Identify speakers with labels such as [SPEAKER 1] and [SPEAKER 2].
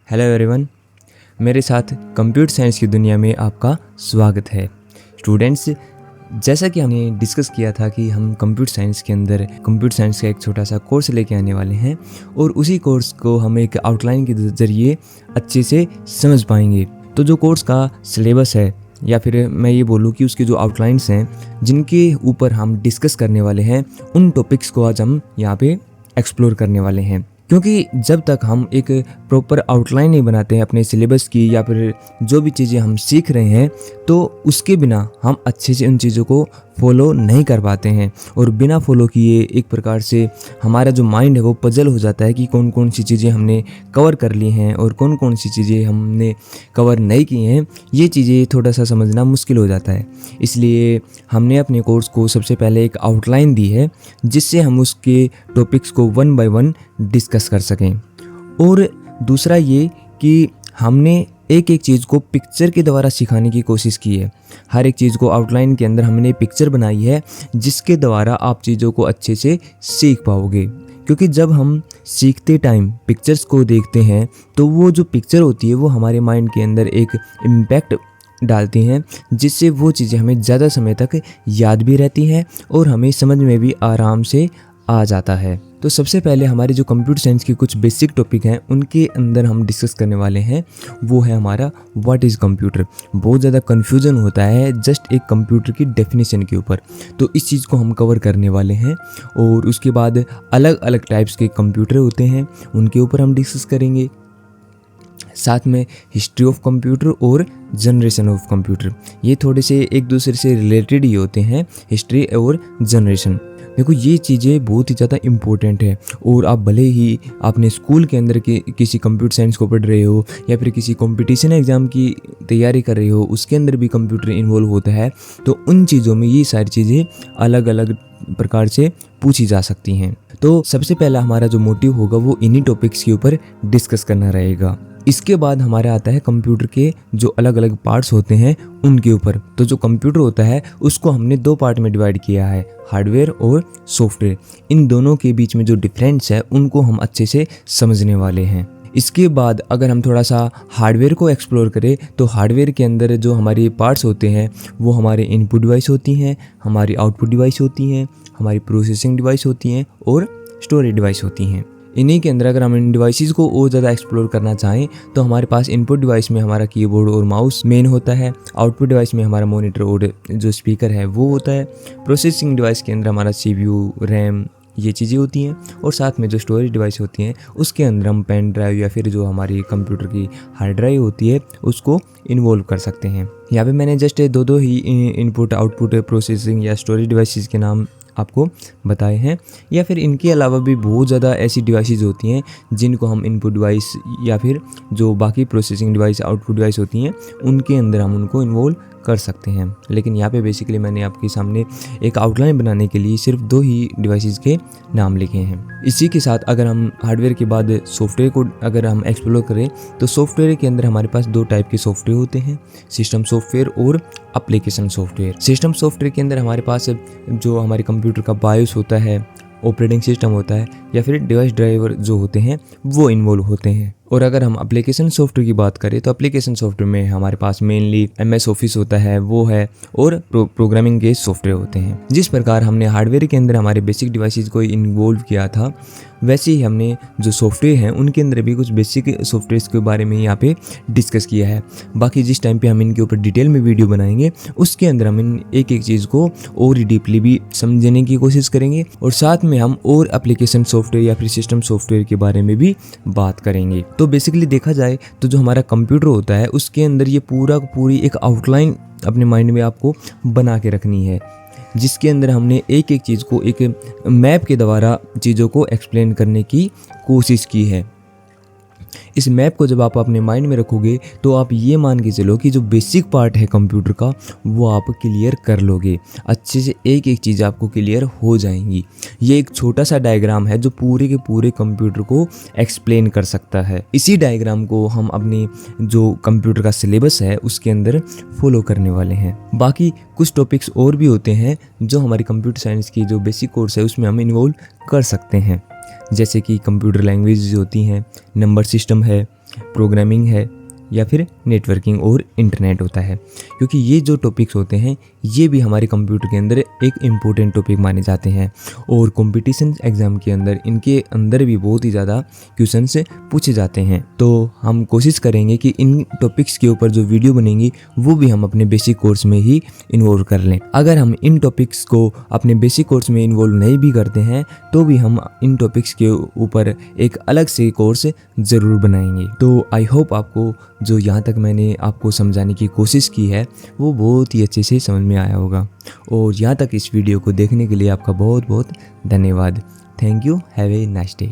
[SPEAKER 1] Hello everyone, मेरे साथ computer science की दुनिया में आपका स्वागत है। स्टूडेंट्स, जैसा कि हमने डिस्कस किया था कि हम कंप्यूटर साइंस के अंदर कंप्यूटर साइंस का एक छोटा सा कोर्स लेके आने वाले हैं और उसी कोर्स को हम एक आउटलाइन के ज़रिए अच्छे से समझ पाएंगे। तो जो कोर्स का सिलेबस है या फिर मैं ये बोलूँ कि उसके जो आउटलाइंस हैं जिनके ऊपर हम डिस्कस करने वाले हैं, उन टॉपिक्स को आज हम यहाँ पे एक्सप्लोर करने वाले हैं। क्योंकि जब तक हम एक प्रॉपर आउटलाइन नहीं बनाते हैं अपने सिलेबस की या फिर जो भी चीज़ें हम सीख रहे हैं, तो उसके बिना हम अच्छे से उन चीज़ों को फॉलो नहीं कर पाते हैं। और बिना फॉलो किए एक प्रकार से हमारा जो माइंड है वो पजल हो जाता है कि कौन कौन सी चीज़ें हमने कवर कर ली हैं और कौन कौन सी चीज़ें हमने कवर नहीं की हैं। ये चीज़ें थोड़ा सा समझना मुश्किल हो जाता है। इसलिए हमने अपने कोर्स को सबसे पहले एक आउटलाइन दी है जिससे हम उसके टॉपिक्स को वन बाय वन डिस्कस कर सकें। और दूसरा ये कि हमने एक एक चीज़ को पिक्चर के द्वारा सिखाने की कोशिश की है। हर एक चीज़ को आउटलाइन के अंदर हमने पिक्चर बनाई है जिसके द्वारा आप चीज़ों को अच्छे से सीख पाओगे। क्योंकि जब हम सीखते टाइम पिक्चर्स को देखते हैं तो वो जो पिक्चर होती है वो हमारे माइंड के अंदर एक इम्पैक्ट डालती हैं, जिससे वो चीज़ें हमें ज़्यादा समय तक याद भी रहती हैं और हमें समझ में भी आराम से आ जाता है। तो सबसे पहले हमारे जो कंप्यूटर साइंस के कुछ बेसिक टॉपिक हैं उनके अंदर हम डिस्कस करने वाले हैं, वो है हमारा व्हाट इज़ कंप्यूटर। बहुत ज़्यादा कन्फ्यूज़न होता है जस्ट एक कंप्यूटर की डेफिनेशन के ऊपर, तो इस चीज़ को हम कवर करने वाले हैं। और उसके बाद अलग अलग टाइप्स के कंप्यूटर होते हैं उनके ऊपर हम डिस्कस करेंगे। साथ में हिस्ट्री ऑफ कंप्यूटर और जनरेशन ऑफ कंप्यूटर, ये थोड़े से एक दूसरे से रिलेटेड ही होते हैं, हिस्ट्री और जनरेशन। देखो, ये चीज़ें बहुत ही ज़्यादा इम्पोर्टेंट है। और आप भले ही आपने स्कूल के अंदर के किसी कंप्यूटर साइंस को पढ़ रहे हो या फिर किसी कंपटीशन एग्ज़ाम की तैयारी कर रहे हो, उसके अंदर भी कंप्यूटर इन्वॉल्व होता है, तो उन चीज़ों में ये सारी चीज़ें अलग अलग प्रकार से पूछी जा सकती हैं। तो सबसे पहला हमारा जो मोटिव होगा वो इन्हीं टॉपिक्स के ऊपर डिस्कस करना रहेगा। इसके बाद हमारा आता है कंप्यूटर के जो अलग अलग पार्ट्स होते हैं उनके ऊपर। तो जो कंप्यूटर होता है उसको हमने दो पार्ट में डिवाइड किया है, हार्डवेयर और सॉफ्टवेयर। इन दोनों के बीच में जो डिफरेंस है उनको हम अच्छे से समझने वाले हैं। इसके बाद अगर हम थोड़ा सा हार्डवेयर को एक्सप्लोर करें तो हार्डवेयर के अंदर जो हमारे पार्ट्स होते हैं वो हमारे इनपुट डिवाइस होती हैं, हमारी आउटपुट डिवाइस होती हैं, हमारी प्रोसेसिंग डिवाइस होती हैं और स्टोरेज डिवाइस होती हैं। इन्हीं के अंदर अगर हम इन डिवाइसेस को और ज़्यादा एक्सप्लोर करना चाहें तो हमारे पास इनपुट डिवाइस में हमारा कीबोर्ड और माउस मेन होता है, आउटपुट डिवाइस में हमारा मॉनिटर और जो स्पीकर है वो होता है, प्रोसेसिंग डिवाइस के अंदर हमारा CPU, रैम, ये चीज़ें होती हैं, और साथ में जो स्टोरेज डिवाइस होती हैं उसके अंदर हम पेन ड्राइव या फिर जो हमारी कंप्यूटर की हार्ड ड्राइव होती है उसको इन्वॉल्व कर सकते हैं। यहाँ पे मैंने जस्ट दो ही इनपुट, आउटपुट, प्रोसेसिंग या स्टोरेज डिवाइसेस के नाम आपको बताए हैं। या फिर इनके अलावा भी बहुत ज़्यादा ऐसी डिवाइसेस होती हैं जिनको हम इनपुट डिवाइस या फिर जो बाकी प्रोसेसिंग डिवाइस, आउटपुट डिवाइस होती हैं उनके अंदर हम उनको इन्वॉल्व कर सकते हैं। लेकिन यहाँ पे बेसिकली मैंने आपके सामने एक आउटलाइन बनाने के लिए सिर्फ दो ही डिवाइसेस के नाम लिखे हैं। इसी के साथ अगर हम हार्डवेयर के बाद सॉफ्टवेयर को अगर हम एक्सप्लोर करें तो सॉफ्टवेयर के अंदर हमारे पास दो टाइप के सॉफ्टवेयर होते हैं, सिस्टम सॉफ्टवेयर और एप्लीकेशन सॉफ्टवेयर। सिस्टम सॉफ्टवेयर के अंदर हमारे पास जो हमारे कंप्यूटर का बायोस होता है, ऑपरेटिंग सिस्टम होता है या फिर डिवाइस ड्राइवर जो होते हैं वो इन्वॉल्व होते हैं। और अगर हम एप्लीकेशन सॉफ्टवेयर की बात करें तो एप्लीकेशन सॉफ्टवेयर में हमारे पास मेनली MS ऑफिस होता है, वो है, और प्रोग्रामिंग के सॉफ्टवेयर होते हैं। जिस प्रकार हमने हार्डवेयर के अंदर हमारे बेसिक डिवाइसेस को इन्वॉल्व किया था, वैसे ही हमने जो सॉफ्टवेयर हैं उनके अंदर भी कुछ बेसिक सॉफ्टवेयर्स के बारे में यहाँ पे डिस्कस किया है। बाकी जिस टाइम पे हम इनके ऊपर डिटेल में वीडियो बनाएंगे उसके अंदर हम इन एक एक चीज़ को और डीपली भी समझने की कोशिश करेंगे, और साथ में हम और एप्लीकेशन सॉफ्टवेयर या फिर सिस्टम सॉफ्टवेयर के बारे में भी बात करेंगे। तो बेसिकली देखा जाए तो जो हमारा कंप्यूटर होता है उसके अंदर ये पूरी एक आउटलाइन अपने माइंड में आपको बना के रखनी है, जिसके अंदर हमने एक एक चीज़ को एक मैप के द्वारा चीज़ों को एक्सप्लेन करने की कोशिश की है। इस मैप को जब आप अपने माइंड में रखोगे तो आप ये मान के चलो कि जो बेसिक पार्ट है कंप्यूटर का वो आप क्लियर कर लोगे, अच्छे से एक एक चीज़ आपको क्लियर हो जाएंगी। ये एक छोटा सा डायग्राम है जो पूरे के पूरे कंप्यूटर को एक्सप्लेन कर सकता है। इसी डायग्राम को हम अपने जो कंप्यूटर का सिलेबस है उसके अंदर फॉलो करने वाले हैं। बाकी कुछ टॉपिक्स और भी होते हैं जो हमारी कंप्यूटर साइंस की जो बेसिक कोर्स है उसमें हम इन्वॉल्व कर सकते हैं, जैसे कि कंप्यूटर लैंग्वेज होती हैं, नंबर सिस्टम है, प्रोग्रामिंग है या फिर नेटवर्किंग और इंटरनेट होता है, क्योंकि ये जो टॉपिक्स होते हैं ये भी हमारे कंप्यूटर के अंदर एक इम्पोर्टेंट टॉपिक माने जाते हैं। और कंपटीशन एग्ज़ाम के अंदर इनके अंदर भी बहुत ही ज़्यादा क्वेश्चंस पूछे जाते हैं। तो हम कोशिश करेंगे कि इन टॉपिक्स के ऊपर जो वीडियो बनेंगी वो भी हम अपने बेसिक कोर्स में ही इन्वॉल्व कर लें। अगर हम इन टॉपिक्स को अपने बेसिक कोर्स में इन्वॉल्व नहीं भी करते हैं तो भी हम इन टॉपिक्स के ऊपर एक अलग से कोर्स ज़रूर बनाएंगे। तो आई होप आपको जो यहाँ तक मैंने आपको समझाने की कोशिश की है वो बहुत ही अच्छे से समझ में आया होगा। और यहाँ तक इस वीडियो को देखने के लिए आपका बहुत बहुत धन्यवाद। Thank you. Have a nice day.